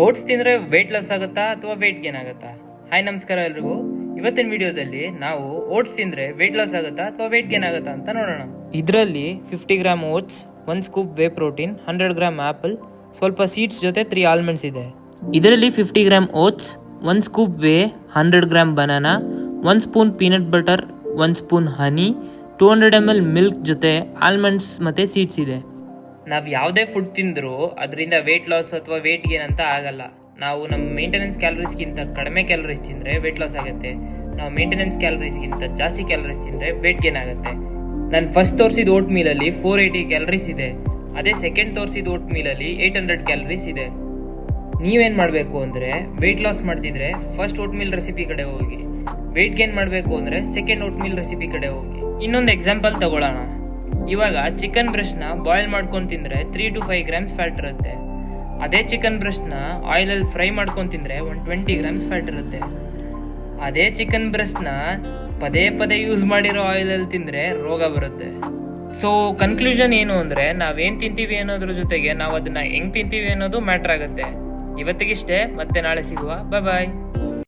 Oats ತಿಂದರೆ weight loss ಆಗುತ್ತಾ ಅಥವಾ ವೆಯ್ಟ್ ಗೇನ್ ಆಗುತ್ತಾ? ಹಾಯ್ ನಮಸ್ಕಾರ ಎಲ್ರಿಗೂ. ಇವತ್ತಿನ ವಿಡಿಯೋದಲ್ಲಿ ನಾವು ಓಟ್ಸ್ ತಿಂದರೆ ವೆಯ್ಟ್ ಲಾಸ್ ಆಗುತ್ತಾ ಅಥವಾ ವೆಯ್ಟ್ ಗೇನ್ ಆಗುತ್ತಾ ಅಂತ ನೋಡೋಣ. ಇದರಲ್ಲಿ 50 gram oats, 1 scoop whey protein, 100 gram apple, ಸ್ವಲ್ಪ ಸೀಡ್ಸ್ ಜೊತೆ 3 ಆಲ್ಮಂಡ್ಸ್ ಇದೆ. ಇದರಲ್ಲಿ 50 gram oats, 1 scoop whey, 100 gram banana, 1 spoon peanut butter, 1 spoon honey, 200 ml milk ಜೊತೆ ಆಲ್ಮಂಡ್ಸ್ ಮತ್ತು ಸೀಡ್ಸ್ ಇದೆ. ನಾವು ಯಾವುದೇ ಫುಡ್ ತಿಂದರೂ ಅದರಿಂದ ವೆಯ್ಟ್ ಲಾಸ್ ಅಥವಾ ವೆಯ್ಟ್ ಗೇನ್ ಅಂತ ಆಗಲ್ಲ. ನಾವು ನಮ್ಮ ಮೇಂಟೆನೆನ್ಸ್ ಕ್ಯಾಲರೀಸ್ಗಿಂತ ಕಡಿಮೆ ಕ್ಯಾಲರೀಸ್ ತಿಂದರೆ ವೆಯ್ಟ್ ಲಾಸ್ ಆಗುತ್ತೆ. ನಾವು ಮೇಂಟೆನೆನ್ಸ್ ಕ್ಯಾಲರೀಸ್ಗಿಂತ ಜಾಸ್ತಿ ಕ್ಯಾಲರೀಸ್ ತಿಂದರೆ ವೆಯ್ಟ್ ಗೇನ್ ಆಗುತ್ತೆ. ನಾನು ಫಸ್ಟ್ ತೋರಿಸಿದ ಓಟ್ ಮೀಲಲ್ಲಿ 480 ಕ್ಯಾಲರೀಸ್ ಇದೆ. ಅದೇ ಸೆಕೆಂಡ್ ತೋರಿಸಿದ ಓಟ್ ಮೀಲಲ್ಲಿ 800 ಕ್ಯಾಲರೀಸ್ ಇದೆ. ನೀವೇನು ಮಾಡಬೇಕು ಅಂದರೆ ವೆಯ್ಟ್ ಲಾಸ್ ಮಾಡ್ತಿದ್ರೆ ಫಸ್ಟ್ ಓಟ್ ಮೀಲ್ ರೆಸಿಪಿ ಕಡೆ ಹೋಗಿ, ವೆಯ್ಟ್ ಗೇನ್ ಮಾಡಬೇಕು ಅಂದರೆ ಸೆಕೆಂಡ್ ಓಟ್ ಮೀಲ್ ರೆಸಿಪಿ ಕಡೆ ಹೋಗಿ. ಇನ್ನೊಂದು ಎಕ್ಸಾಂಪಲ್ ತಗೊಳ್ಳೋಣ. ಇವಾಗ ಚಿಕನ್ ಬ್ರೆಸ್ಟ್ನ ಬಾಯ್ಲ್ ಮಾಡ್ಕೊಂಡು ತಿಂದರೆ 3 to 5 ಗ್ರಾಮ್ಸ್ ಫ್ಯಾಟ್ ಇರುತ್ತೆ. ಅದೇ ಚಿಕನ್ ಬ್ರೆಸ್ಟ್ನ ಆಯಿಲಲ್ಲಿ ಫ್ರೈ ಮಾಡ್ಕೊಂಡು ತಿಂದರೆ 120 ಗ್ರಾಮ್ಸ್ ಫ್ಯಾಟ್ ಇರುತ್ತೆ. ಅದೇ ಚಿಕನ್ ಬ್ರೆಸ್ಟ್ನ ಪದೇ ಪದೇ ಯೂಸ್ ಮಾಡಿರೋ ಆಯಿಲಲ್ಲಿ ತಿಂದರೆ ರೋಗ ಬರುತ್ತೆ. ಸೊ ಕನ್ಕ್ಲೂಷನ್ ಏನು ಅಂದರೆ ನಾವೇನು ತಿಂತೀವಿ ಅನ್ನೋದ್ರ ಜೊತೆಗೆ ನಾವು ಅದನ್ನು ಹೆಂಗೆ ತಿಂತೀವಿ ಅನ್ನೋದು ಮ್ಯಾಟ್ರ್ ಆಗುತ್ತೆ. ಇವತ್ತಿಗಿಷ್ಟೇ, ಮತ್ತೆ ನಾಳೆ ಸಿಗುವ. ಬಾಯ್.